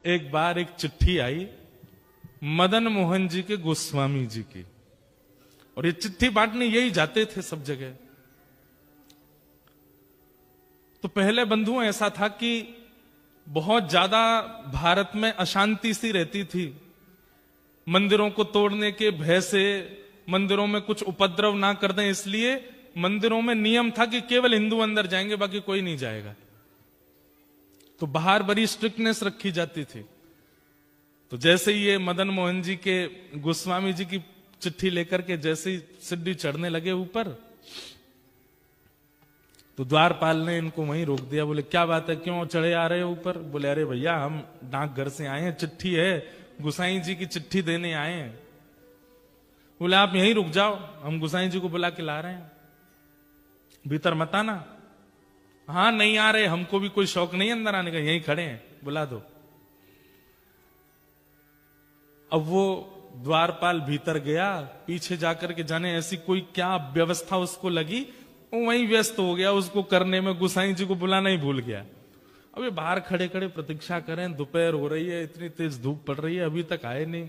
एक बार एक चिट्ठी आई मदन मोहन जी के गोस्वामी जी की, और ये चिट्ठी बांटने यही जाते थे सब जगह। तो पहले बंधुओं ऐसा था कि बहुत ज्यादा भारत में अशांति सी रहती थी। मंदिरों को तोड़ने के भय से मंदिरों में कुछ उपद्रव ना कर दें, इसलिए मंदिरों में नियम था कि केवल हिंदू अंदर जाएंगे, बाकी कोई नहीं जाएगा। तो बाहर बड़ी स्ट्रिक्टनेस रखी जाती थी। तो जैसे ही ये मदन मोहन जी के गोस्वामी जी की चिट्ठी लेकर के जैसे ही सीढ़ी चढ़ने लगे ऊपर, तो द्वारपाल ने इनको वहीं रोक दिया। बोले क्या बात है, क्यों चढ़े आ रहे हो ऊपर? बोले अरे भैया हम डाकघर से आए हैं, चिट्ठी है, गोसाई जी की चिट्ठी देने आए हैं। बोले आप यहीं रुक जाओ, हम गोसाई जी को बुला के ला रहे हैं, भीतर मत आना। हाँ नहीं आ रहे, हमको भी कोई शौक नहीं अंदर आने का, यहीं खड़े हैं, बुला दो। अब वो द्वारपाल भीतर गया, पीछे जाकर के जाने ऐसी कोई क्या व्यवस्था उसको लगी, वो वहीं व्यस्त हो गया उसको करने में, गोसाई जी को बुलाना ही भूल गया। अब ये बाहर खड़े खड़े प्रतीक्षा करें, दोपहर हो रही है, इतनी तेज धूप पड़ रही है, अभी तक आए नहीं।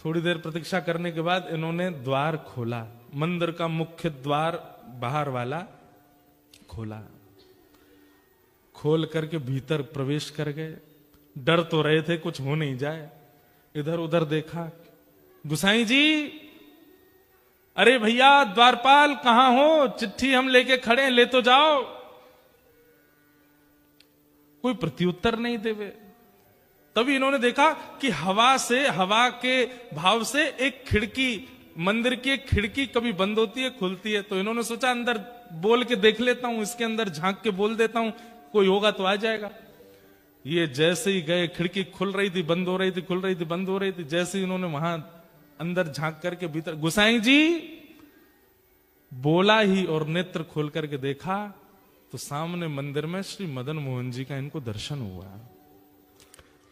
थोड़ी देर प्रतीक्षा करने के बाद इन्होंने द्वार खोला, मंदिर का मुख्य द्वार बाहर वाला खोला। खोल करके भीतर प्रवेश कर गए। डर तो रहे थे कुछ हो नहीं जाए, इधर उधर देखा, गोसाई जी, अरे भैया द्वारपाल कहां हो, चिट्ठी हम लेके खड़े हैं, ले तो जाओ। कोई प्रत्युत्तर नहीं देवे। तभी इन्होंने देखा कि हवा के भाव से एक खिड़की, मंदिर की एक खिड़की कभी बंद होती है खुलती है। तो इन्होंने सोचा अंदर बोल के देख लेता हूं, इसके अंदर झांक के बोल देता हूं, कोई होगा तो आ जाएगा। ये जैसे ही गए, खिड़की खुल रही थी, बंद हो रही थी, खुल रही थी, बंद हो रही थी। जैसे ही इन्होंने वहां अंदर झांक करके भीतर गोसाई जी बोला ही और नेत्र खोल करके देखा, तो सामने मंदिर में श्री मदन मोहन जी का इनको दर्शन हुआ।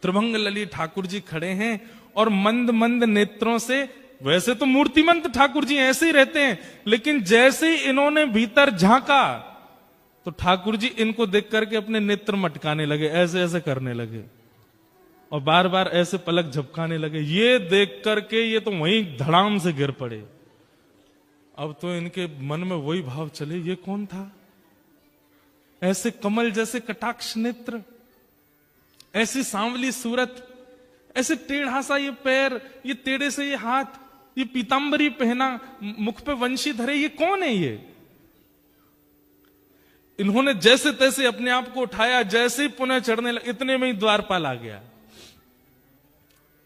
त्रिभंग ललित ठाकुर जी खड़े हैं और मंद मंद नेत्रों से, वैसे तो मूर्तिमंत ठाकुर जी ऐसे ही रहते हैं, लेकिन जैसे ही इन्होंने भीतर झांका तो ठाकुर जी इनको देख करके अपने नेत्र मटकाने लगे, ऐसे ऐसे करने लगे और बार बार ऐसे पलक झपकाने लगे। ये देख करके ये तो वहीं धड़ाम से गिर पड़े। अब तो इनके मन में वही भाव चले, ये कौन था? ऐसे कमल जैसे कटाक्ष नेत्र, ऐसी सांवली सूरत, ऐसे टेढ़ा सा ये पैर, ये टेढ़े से ये हाथ, ये पीतांबरी पहना, मुख पे वंशी धरे, ये कौन है ये? इन्होंने जैसे तैसे अपने आप को उठाया, जैसे ही पुनः चढ़ने लगे, इतने में ही द्वारपाल आ गया।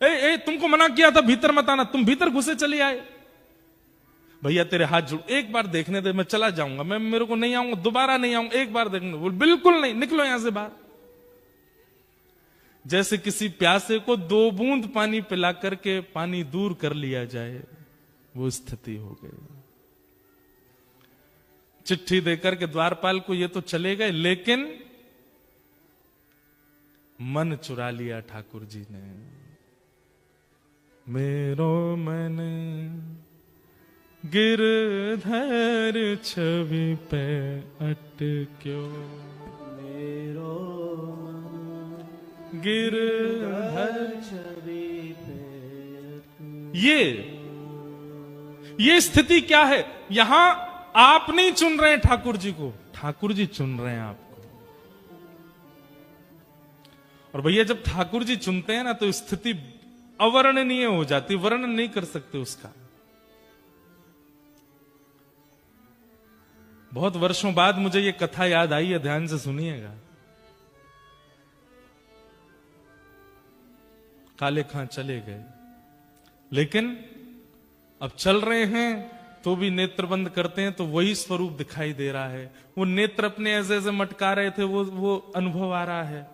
ए तुमको मना किया था भीतर मत आना, तुम भीतर घुसे चले आए। भैया तेरे हाथ जुड़, एक बार देखने दे, मैं चला जाऊंगा, मैं मेरे को नहीं आऊंगा, दोबारा नहीं आऊंगा, एक बार देखने। बोल बिल्कुल नहीं, निकलो यहां से बाहर। जैसे किसी प्यासे को 2 बूंद पानी पिला करके पानी दूर कर लिया जाए, वो स्थिति हो गई। चिट्ठी देकर के द्वारपाल को ये तो चले गए, लेकिन मन चुरा लिया ठाकुर जी ने। मेरो मन गिरधर छवि पे अटक्यो, मेरो मन गिरधर छवि पे। ये स्थिति क्या है? यहां आप नहीं चुन रहे हैं ठाकुर जी को, ठाकुर जी चुन रहे हैं आपको। और भैया जब ठाकुर जी चुनते हैं ना, तो स्थिति अवर्णनीय हो जाती, वर्णन नहीं कर सकते उसका। बहुत वर्षों बाद मुझे ये कथा याद आई है, ध्यान से सुनिएगा। काले खां चले गए, लेकिन अब चल रहे हैं तो भी नेत्र बंद करते हैं तो वही स्वरूप दिखाई दे रहा है। वो नेत्र अपने ऐसे ऐसे मटका रहे थे, वो अनुभव आ रहा है।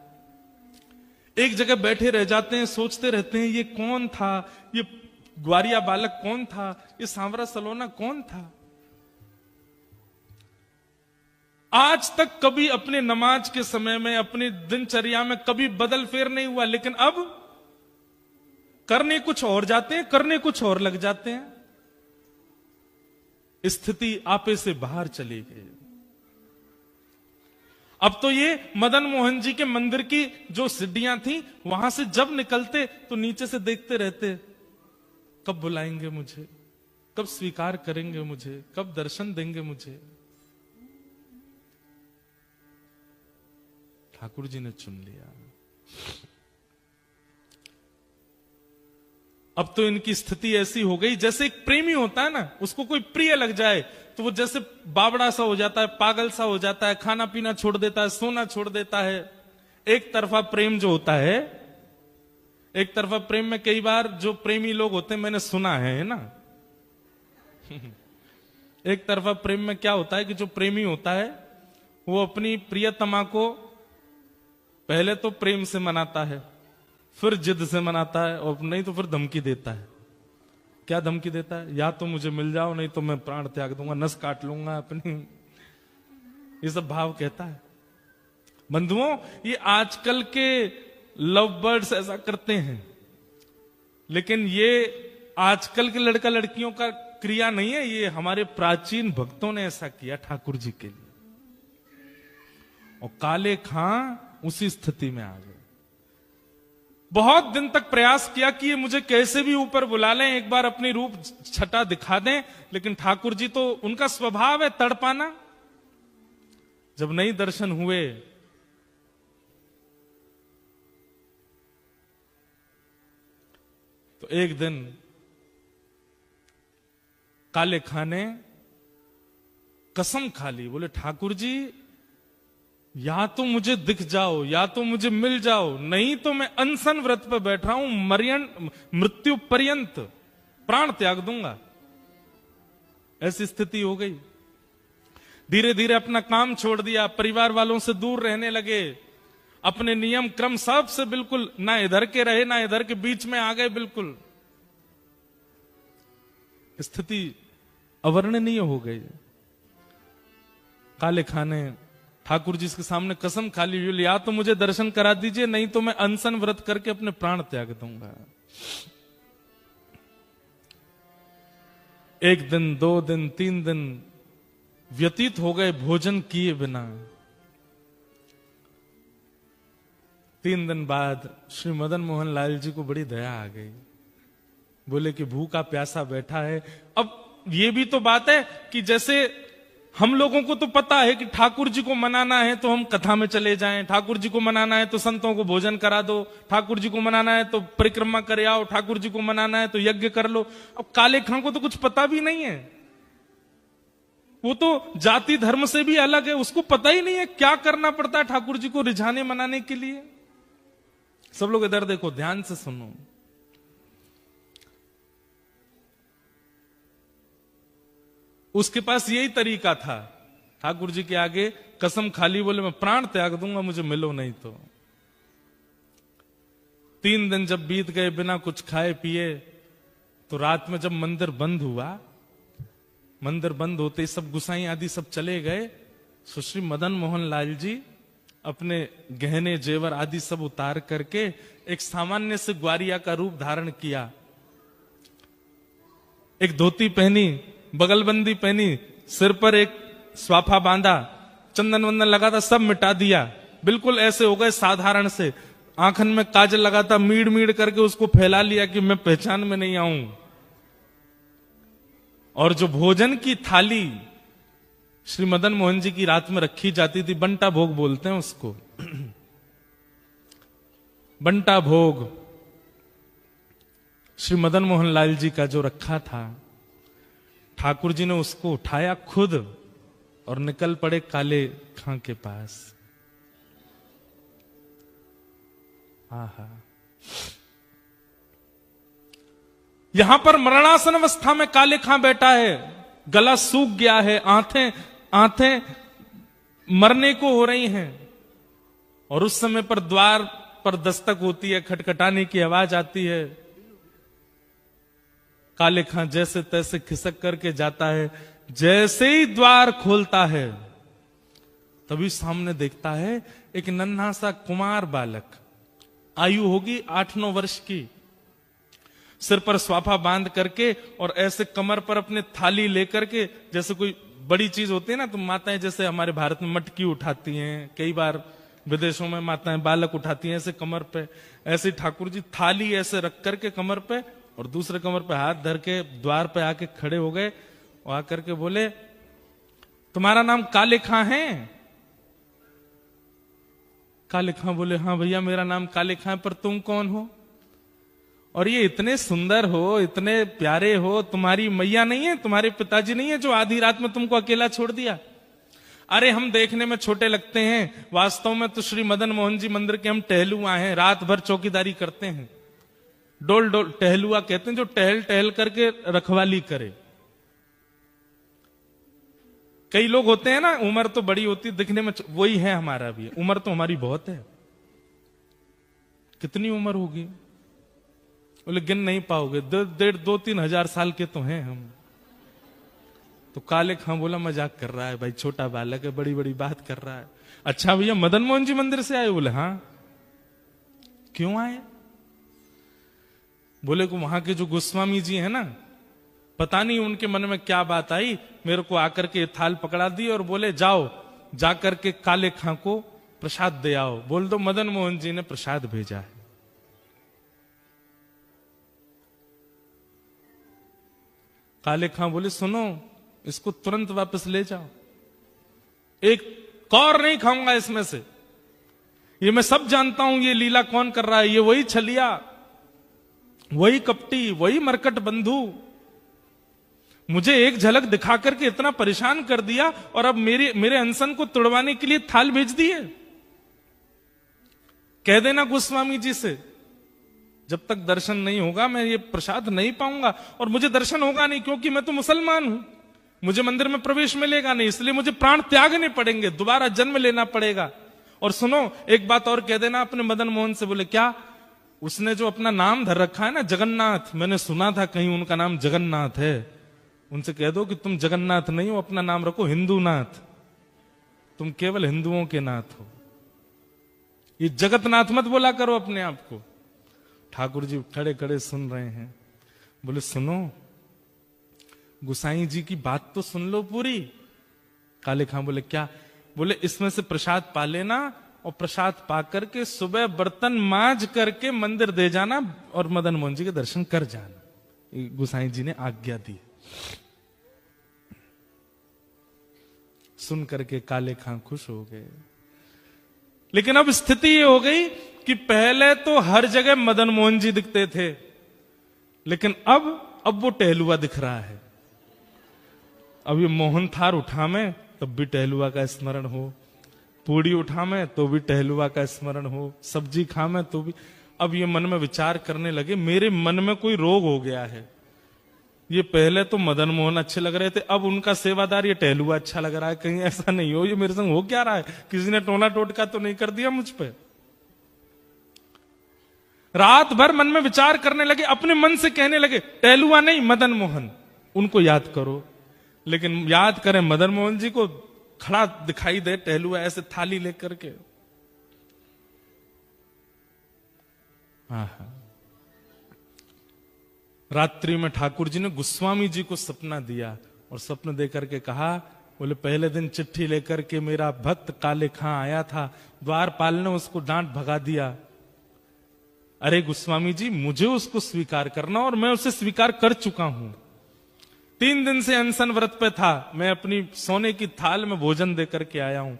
एक जगह बैठे रह जाते हैं, सोचते रहते हैं ये कौन था, ये ग्वारिया बालक कौन था, ये सांवरा सलोना कौन था। आज तक कभी अपने नमाज के समय में, अपनी दिनचर्या में कभी बदल फेर नहीं हुआ, लेकिन अब करने कुछ और जाते हैं, करने कुछ और लग जाते हैं। स्थिति आपे से बाहर चली गई। अब तो ये मदन मोहन जी के मंदिर की जो सीढ़ियां थी वहां से जब निकलते तो नीचे से देखते रहते, कब बुलाएंगे मुझे, कब स्वीकार करेंगे मुझे, कब दर्शन देंगे मुझे। ठाकुर जी ने चुन लिया। अब तो इनकी स्थिति ऐसी हो गई जैसे एक प्रेमी होता है ना, उसको कोई प्रिय लग जाए तो वो जैसे बावड़ा सा हो जाता है, पागल सा हो जाता है, खाना पीना छोड़ देता है, सोना छोड़ देता है। एक तरफा प्रेम जो होता है, एक तरफा प्रेम में कई बार जो प्रेमी लोग होते हैं, मैंने सुना है ना एक तरफा प्रेम में क्या होता है कि जो प्रेमी होता है वो अपनी प्रियतमा को पहले तो प्रेम से मनाता है, फिर जिद से मनाता है, और नहीं तो फिर धमकी देता है। क्या धमकी देता है? या तो मुझे मिल जाओ, नहीं तो मैं प्राण त्याग दूंगा, नस काट लूंगा अपनी। ये सब भाव कहता है। बंधुओं, ये आजकल के लव बर्ड्स ऐसा करते हैं, लेकिन ये आजकल के लड़का लड़कियों का क्रिया नहीं है, ये हमारे प्राचीन भक्तों ने ऐसा किया ठाकुर जी के लिए। और काले खां उसी स्थिति में आ गए। बहुत दिन तक प्रयास किया कि ये मुझे कैसे भी ऊपर बुला लें, एक बार अपनी रूप छटा दिखा दें, लेकिन ठाकुर जी तो उनका स्वभाव है तड़पाना। जब नहीं दर्शन हुए तो एक दिन काले खां ने कसम खा ली, बोले ठाकुर जी या तो मुझे दिख जाओ, या तो मुझे मिल जाओ, नहीं तो मैं अनशन व्रत पर बैठ रहा हूं, मृत्यु पर्यंत प्राण त्याग दूंगा। ऐसी स्थिति हो गई। धीरे धीरे अपना काम छोड़ दिया, परिवार वालों से दूर रहने लगे, अपने नियम क्रम सब से बिल्कुल ना इधर के रहे ना इधर के, बीच में आ गए बिल्कुल। स्थिति अवर्णनीय हो गई। काले खां ने ठाकुर जी के सामने कसम खा ली, या तो मुझे दर्शन करा दीजिए, नहीं तो मैं अनशन व्रत करके अपने प्राण त्याग दूंगा। एक दिन, 2 दिन, 3 दिन व्यतीत हो गए भोजन किए बिना। 3 दिन बाद श्री मदन मोहन लाल जी को बड़ी दया आ गई। बोले कि भूखा प्यासा बैठा है। अब ये भी तो बात है कि जैसे हम लोगों को तो पता है कि ठाकुर जी को मनाना है तो हम कथा में चले जाएं, ठाकुर जी को मनाना है तो संतों को भोजन करा दो, ठाकुर जी को मनाना है तो परिक्रमा करे आओ, ठाकुर जी को मनाना है तो यज्ञ कर लो। अब काले खां को तो कुछ पता भी नहीं है, वो तो जाति धर्म से भी अलग है, उसको पता ही नहीं है क्या करना पड़ता है ठाकुर जी को रिझाने मनाने के लिए। सब लोग इधर देखो, ध्यान से सुनो। उसके पास यही तरीका था, ठाकुर जी के आगे कसम खाली, बोले मैं प्राण त्याग दूंगा, मुझे मिलो नहीं तो। 3 दिन जब बीत गए बिना कुछ खाए पिए, तो रात में जब मंदिर बंद हुआ, मंदिर बंद होते सब गुसाई आदि सब चले गए, सुश्री मदन मोहन लाल जी अपने गहने जेवर आदि सब उतार करके एक सामान्य से ग्वारिया का रूप धारण किया। एक धोती पहनी, बगलबंदी पहनी, सिर पर एक स्वाफा बांधा, चंदन वंदन लगा था, सब मिटा दिया, बिल्कुल ऐसे हो गए साधारण से। आंखन में काजल लगा था, मीड़ मीड़ करके उसको फैला लिया कि मैं पहचान में नहीं आऊं। और जो भोजन की थाली श्री मदन मोहन जी की रात में रखी जाती थी, बंटा भोग बोलते हैं उसको बंटा भोग श्री मदन मोहन लाल जी का जो रखा था, ठाकुर जी ने उसको उठाया खुद और निकल पड़े काले खां के पास। आहा, यहां पर मरणासन अवस्था में काले खां बैठा है, गला सूख गया है, आंखें मरने को हो रही हैं, और उस समय पर द्वार पर दस्तक होती है, खटखटाने की आवाज आती है। काले खां जैसे तैसे खिसक करके जाता है, जैसे ही द्वार खोलता है तभी सामने देखता है एक नन्हा सा कुमार बालक, आयु होगी 8-9 वर्ष की, सिर पर स्वाफा बांध करके और ऐसे कमर पर अपने थाली लेकर के, जैसे कोई बड़ी चीज होती है ना, तो माताएं जैसे हमारे भारत में मटकी उठाती हैं, कई बार विदेशों में माताएं बालक उठाती हैं ऐसे कमर पे, ऐसे ठाकुर जी थाली ऐसे रख करके कमर पे और दूसरे कमर पे हाथ धर के द्वार पे आके खड़े हो गए और आकर के बोले, तुम्हारा नाम काले खां है? काले खां बोले, हाँ भैया मेरा नाम काले खां है, पर तुम कौन हो? और ये इतने सुंदर हो, इतने प्यारे हो, तुम्हारी मैया नहीं है, तुम्हारे पिताजी नहीं है जो आधी रात में तुमको अकेला छोड़ दिया? अरे हम देखने में छोटे लगते हैं, वास्तव में तो श्री मदन मोहन जी मंदिर के हम टहलुआ हैं, रात भर चौकीदारी करते हैं। डोल डोल टहलुआ कहते हैं जो टहल टहल करके रखवाली करे। कई लोग होते हैं ना, उम्र तो बड़ी होती है दिखने में, वही है हमारा भी, उम्र तो हमारी बहुत है। कितनी उम्र होगी? बोले गिन नहीं पाओगे, 2-3 हजार साल के तो हैं हम। तो काले खां बोला मजाक कर रहा है भाई, छोटा बालक है, बड़ी बड़ी बात कर रहा है। अच्छा भैया मदन मोहन जी मंदिर से आए? बोले हाँ। क्यों आए? बोले को वहां के जो गोस्वामी जी हैं ना, पता नहीं उनके मन में क्या बात आई, मेरे को आकर के थाल पकड़ा दी और बोले जाओ जाकर के काले खां को प्रसाद दे आओ, बोल दो मदन मोहन जी ने प्रसाद भेजा है। काले खां बोले सुनो, इसको तुरंत वापस ले जाओ, एक कौर नहीं खाऊंगा इसमें से, ये मैं सब जानता हूं ये लीला कौन कर रहा है, ये वही छलिया, वही कपटी, वही मरकट बंधु, मुझे एक झलक दिखा करके इतना परेशान कर दिया और अब मेरे अनशन को तुड़वाने के लिए थाल भेज दिए। कह देना गोस्वामी जी से जब तक दर्शन नहीं होगा मैं ये प्रसाद नहीं पाऊंगा, और मुझे दर्शन होगा नहीं क्योंकि मैं तो मुसलमान हूं, मुझे मंदिर में प्रवेश मिलेगा नहीं, इसलिए मुझे प्राण त्यागने पड़ेंगे, दोबारा जन्म लेना पड़ेगा। और सुनो एक बात और कह देना अपने मदन मोहन से। बोले क्या? उसने जो अपना नाम धर रखा है ना जगन्नाथ, मैंने सुना था कहीं उनका नाम जगन्नाथ है, उनसे कह दो कि तुम जगन्नाथ नहीं हो, अपना नाम रखो हिंदूनाथ, तुम केवल हिंदुओं के नाथ हो, ये जगतनाथ मत बोला करो अपने आप को। ठाकुर जी खड़े खड़े सुन रहे हैं। बोले सुनो गुसाई जी की बात तो सुन लो पूरी। काले खां बोले क्या? बोले इसमें से प्रसाद पा लेना और प्रसाद पा करके सुबह बर्तन मांज करके मंदिर दे जाना और मदन मोहन जी के दर्शन कर जाना। गुसाई जी ने आज्ञा दी। सुन करके काले खां खुश हो गए, लेकिन अब स्थिति ये हो गई कि पहले तो हर जगह मदन मोहन जी दिखते थे, लेकिन अब वो टहलुआ दिख रहा है। अब ये मोहन थार उठा में तब भी टहलुआ का स्मरण हो, पूड़ी उठा में तो भी टहलुआ का स्मरण हो, सब्जी खा में तो भी। अब ये मन में विचार करने लगे मेरे मन में कोई रोग हो गया है, ये पहले तो मदन मोहन अच्छे लग रहे थे, अब उनका सेवादार ये टहलुआ अच्छा लग रहा है, कहीं ऐसा नहीं हो ये मेरे संग हो क्या रहा है, किसी ने टोना टोटका तो नहीं कर दिया मुझ पे। रात भर मन में विचार करने लगे, अपने मन से कहने लगे टहलुआ नहीं मदन मोहन, उनको याद करो। लेकिन याद करें मदन मोहन जी को खड़ा दिखाई दे टहलुआ ऐसे थाली लेकर के। रात्रि में ठाकुर जी ने गोस्वामी जी को सपना दिया और स्वप्न देकर के कहा, बोले पहले दिन चिट्ठी लेकर के मेरा भक्त काले खां आया था, द्वारपाल ने उसको डांट भगा दिया। अरे गोस्वामी जी मुझे उसको स्वीकार करना और मैं उसे स्वीकार कर चुका हूं। 3 दिन से अनशन व्रत पे था, मैं अपनी सोने की थाल में भोजन देकर के आया हूं।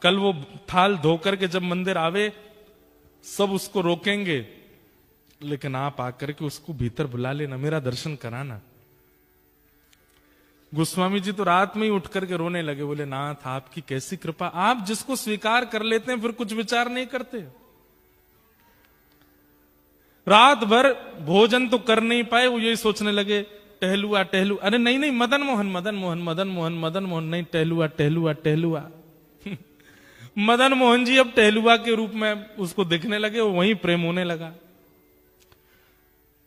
कल वो थाल धोकर के जब मंदिर आवे सब उसको रोकेंगे, लेकिन आप आकर के उसको भीतर बुला लेना, मेरा दर्शन कराना। गोस्वामी जी तो रात में ही उठ करके रोने लगे, बोले नाथ आपकी कैसी कृपा, आप जिसको स्वीकार कर लेते हैं फिर कुछ विचार नहीं करते। रात भर भोजन तो कर नहीं पाए, वो यही सोचने लगे टहलुआ टहलुआ, अरे नहीं नहीं मदन मोहन मदन मोहन मदन मोहन मदन मोहन नहीं, टहलुआ टहलुआ टहलुआ। मदन मोहन जी अब टहलुआ के रूप में उसको देखने लगे, वो वहीं प्रेम होने लगा।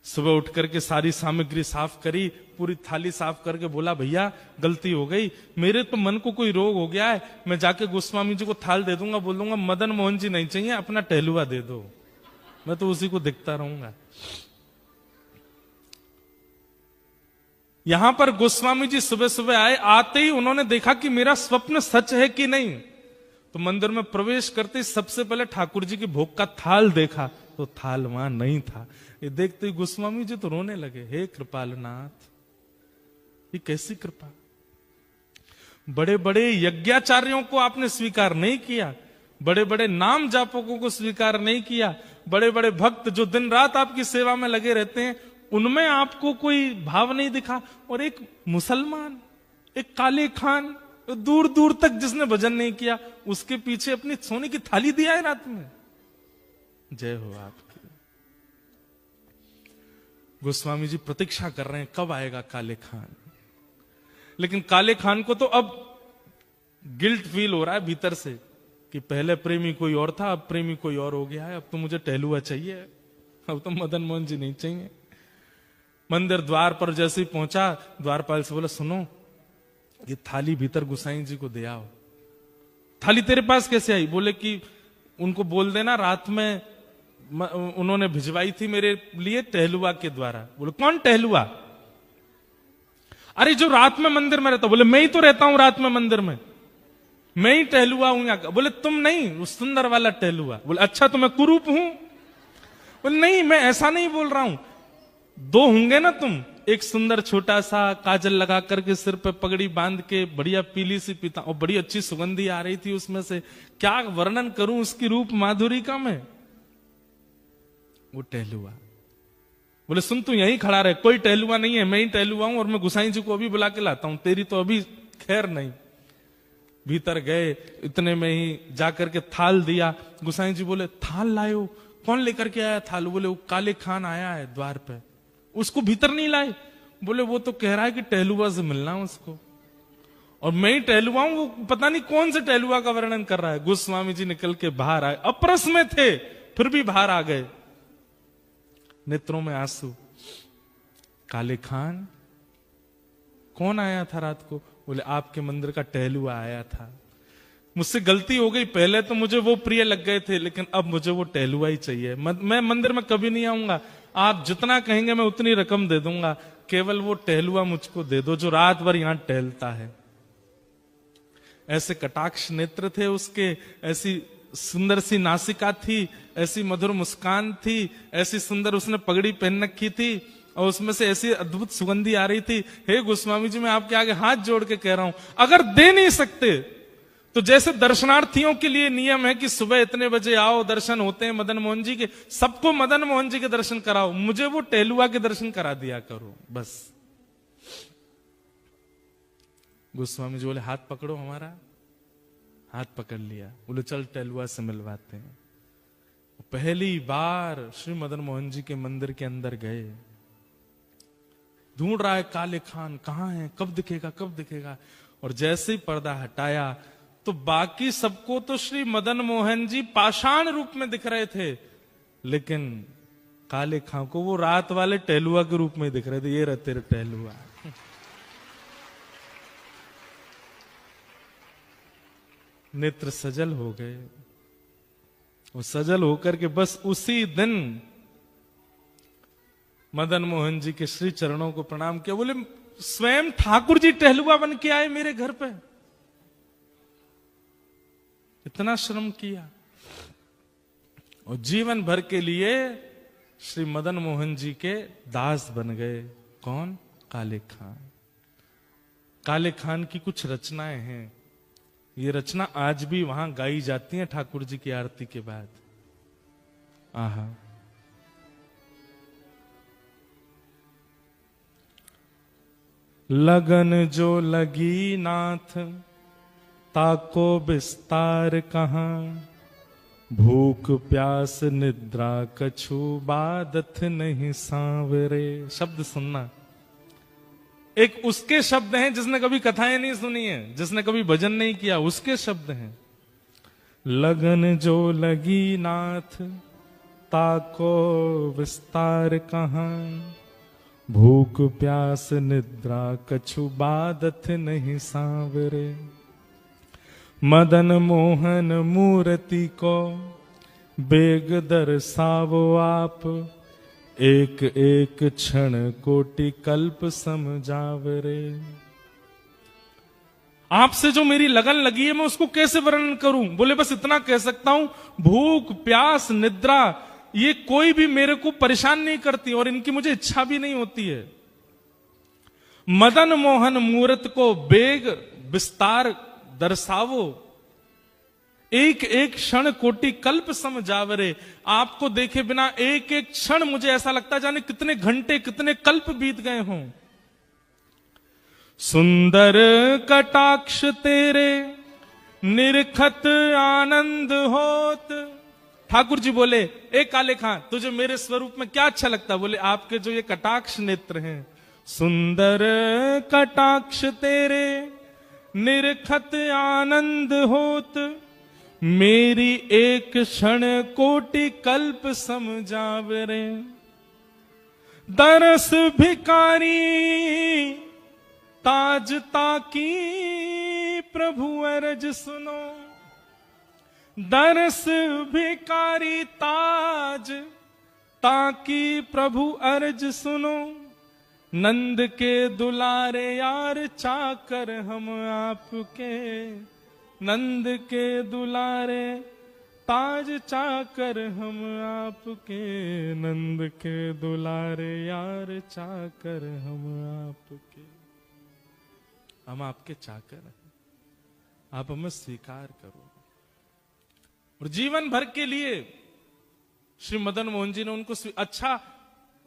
सुबह उठ करके सारी सामग्री साफ करी, पूरी थाली साफ करके बोला भैया गलती हो गई, मेरे तो मन को कोई रोग हो गया है, मैं जाके गोस्वामी जी को थाल दे दूंगा, बोल दूंगा मदन मोहन जी नहीं चाहिए, अपना टहलुआ दे दो, मैं तो उसी को देखता रहूंगा। यहां पर गोस्वामी जी सुबह सुबह आए, आते ही उन्होंने देखा कि मेरा स्वप्न सच है कि नहीं। तो मंदिर में प्रवेश करते ही सबसे पहले ठाकुर जी की भोग का थाल देखा, तो थाल वहां नहीं था। ये देखते ही गोस्वामी जी तो रोने लगे, हे कृपालनाथ, ये कैसी कृपा। बड़े बड़े यज्ञाचार्यों को आपने स्वीकार नहीं किया, बड़े बड़े नाम जापकों को स्वीकार नहीं किया, बड़े बड़े भक्त जो दिन रात आपकी सेवा में लगे रहते हैं, उनमें आपको कोई भाव नहीं दिखा। और एक मुसलमान, एक काले खान, दूर दूर तक जिसने भजन नहीं किया, उसके पीछे अपनी सोने की थाली दिया है रात में। जय हो आपकी। गोस्वामी जी प्रतीक्षा कर रहे हैं कब आएगा काले खान। लेकिन काले खान को तो अब गिल्ट फील हो रहा है भीतर से कि पहले प्रेमी कोई और था, अब प्रेमी कोई और हो गया है, अब तो मुझे टहलुआ चाहिए, अब तो मदन मोहन जी नहीं चाहिए। मंदिर द्वार पर जैसे ही पहुंचा, द्वारपाल से बोला, सुनो ये थाली भीतर गुसाई जी को दे आओ। थाली तेरे पास कैसे आई? बोले कि उनको बोल देना रात में उन्होंने भिजवाई थी मेरे लिए टहलुआ के द्वारा। बोले कौन टहलुआ? अरे जो रात में मंदिर में रहता। बोले मैं ही तो रहता हूं रात में मंदिर में, मैं ही टहलुआ हूं यहाँ का। बोले तुम नहीं, उस सुंदर वाला टहलुआ। बोले अच्छा तो मैं कुरूप हूं? बोले नहीं, मैं ऐसा नहीं बोल रहा हूं, दो होंगे ना तुम, एक सुंदर छोटा सा काजल लगा करके सिर पे पगड़ी बांध के बढ़िया पीली सी पीता, और बड़ी अच्छी सुगंधी आ रही थी उसमें से, क्या वर्णन करूं उसकी रूप माधुरी का मैं। वो टहलुआ। बोले सुन तू यहीं खड़ा रहे, कोई टहलुआ नहीं है, मैं ही टहलुआ हूं, और मैं गुसाई जी को अभी बुला के लाता हूं, तेरी तो अभी खैर नहीं। भीतर गए, इतने में ही जाकर के थाल दिया। गुसाई जी बोले थाल लायो? कौन लेकर के आया थाल? बोले वो काले खान आया है द्वार पे, उसको भीतर नहीं लाए? बोले वो तो कह रहा है कि टहलुआ से मिलना उसको, और मैं ही टहलुआ हूं, वो पता नहीं कौन से टहलुआ का वर्णन कर रहा है। गोस्वामी जी निकल के बाहर आए, अप्रस में थे फिर भी बाहर आ गए, नेत्रों में आंसू। काले खान कौन आया था रात को? बोले आपके मंदिर का टहलुआ आया था, मुझसे गलती हो गई, पहले तो मुझे वो प्रिय लग गए थे, लेकिन अब मुझे वो टहलुआ ही चाहिए। मैं मंदिर में कभी नहीं आऊंगा, आप जितना कहेंगे मैं उतनी रकम दे दूंगा, केवल वो टहलुआ मुझको दे दो जो रात भर यहां टहलता है। ऐसे कटाक्ष नेत्र थे उसके, ऐसी सुंदर सी नासिका थी, ऐसी मधुर मुस्कान थी, ऐसी सुंदर उसने पगड़ी पहन रखी थी, और उसमें से ऐसी अद्भुत सुगंधी आ रही थी। हे गोस्वामी जी, मैं आपके आगे हाथ जोड़ के कह रहा हूं, अगर दे नहीं सकते तो जैसे दर्शनार्थियों के लिए नियम है कि सुबह इतने बजे आओ, दर्शन होते हैं मदन मोहन जी के, सबको मदन मोहन जी के दर्शन कराओ, मुझे वो टहलुआ के दर्शन करा दिया करो बस। गोस्वामी जी बोले हाथ पकड़ो हमारा। हाथ पकड़ लिया, बोले चल टहलुआ से मिलवाते हैं। पहली बार श्री मदन मोहन जी के मंदिर के अंदर गए, ढूंढ रहा है काले खान कहां है, कब दिखेगा कब दिखेगा। और जैसे ही पर्दा हटाया तो बाकी सबको तो श्री मदन मोहन जी पाषाण रूप में दिख रहे थे, लेकिन काले खां को वो रात वाले टहलुआ के रूप में दिख रहे थे। ये रहे तेरे टहलुआ। नेत्र सजल हो गए। वो सजल होकर के बस उसी दिन मदन मोहन जी के श्री चरणों को प्रणाम किया। बोले स्वयं ठाकुर जी टहलुआ बन के आए मेरे घर पे, इतना श्रम किया, और जीवन भर के लिए श्री मदन मोहन जी के दास बन गए। कौन? काले खान। काले खान की कुछ रचनाएं हैं, ये रचना आज भी वहां गाई जाती है ठाकुर जी की आरती के बाद। आहा, लगन जो लगी नाथ ताको विस्तार कहां, भूख प्यास निद्रा कछु बादत नहीं सांवरे। शब्द सुनना, एक उसके शब्द हैं जिसने कभी कथाएं नहीं सुनी है, जिसने कभी भजन नहीं किया, उसके शब्द हैं। लगन जो लगी नाथ ताको विस्तार कहां, भूख प्यास निद्रा कछु बादत नहीं सांवरे। मदन मोहन मूर्ति को बेग दर्शावो आप, एक एक क्षण कोटि कल्प सम जावरे। आपसे जो मेरी लगन लगी है मैं उसको कैसे वर्णन करूं? बोले बस इतना कह सकता हूं, भूख प्यास निद्रा ये कोई भी मेरे को परेशान नहीं करती और इनकी मुझे इच्छा भी नहीं होती है। मदन मोहन मूरत को बेग विस्तार दर्शावो, एक एक क्षण कोटि कल्प सम जावरे। आपको देखे बिना एक एक क्षण मुझे ऐसा लगता जाने कितने घंटे कितने कल्प बीत गए हों। सुंदर कटाक्ष तेरे निरखत आनंद होत। ठाकुर जी बोले, ए काले खां तुझे मेरे स्वरूप में क्या अच्छा लगता? बोले आपके जो ये कटाक्ष नेत्र हैं। सुंदर कटाक्ष तेरे निरखत आनंद होत, मेरी एक क्षण कोटि कल्प सम जावरे। दरस भिकारी ताज ताकी प्रभु अरज सुनो। दरस भिकारी ताज ताकी प्रभु अर्ज सुनो। नंद के दुलारे यार चाकर हम आपके। नंद के दुलारे ताज चाकर हम आपके। नंद के दुलारे यार चाकर हम आपके। हम आपके चाकर हैं, आप हमें स्वीकार करो। और जीवन भर के लिए श्री मदन मोहन जी ने उनको अच्छा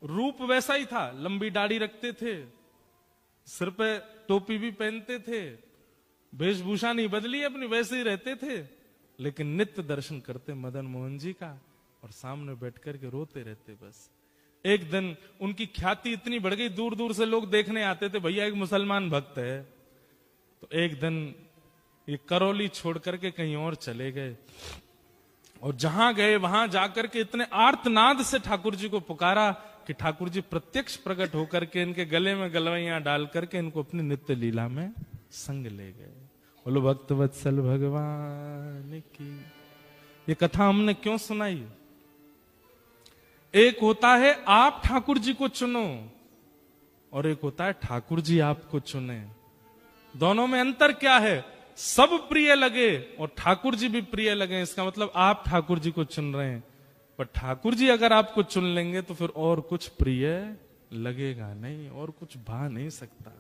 रूप वैसा ही था, लंबी दाढ़ी रखते थे, सिर पे टोपी भी पहनते थे, वेशभूषा नहीं बदली अपनी, वैसे ही रहते थे, लेकिन नित्य दर्शन करते मदन मोहन जी का और सामने बैठ करके रोते रहते। बस एक दिन उनकी ख्याति इतनी बढ़ गई, दूर दूर से लोग देखने आते थे, भैया एक मुसलमान भक्त है। तो एक दिन ये करौली छोड़ करके कहीं और चले गए और जहां गए वहां जाकर के इतने आर्तनाद से ठाकुर जी को पुकारा कि ठाकुर जी प्रत्यक्ष प्रकट होकर के इनके गले में गलवैयां डाल करके इनको अपनी नित्य लीला में संग ले गए। बोलो भक्त वत्सल भगवान की। ये कथा हमने क्यों सुनाई? एक होता है आप ठाकुर जी को चुनो और एक होता है ठाकुर जी आपको चुने। दोनों में अंतर क्या है? सब प्रिय लगे और ठाकुर जी भी प्रिय लगे, इसका मतलब आप ठाकुर जी को चुन रहे हैं। पर ठाकुर जी अगर आपको चुन लेंगे तो फिर और कुछ प्रिय लगेगा नहीं, और कुछ भा नहीं सकता।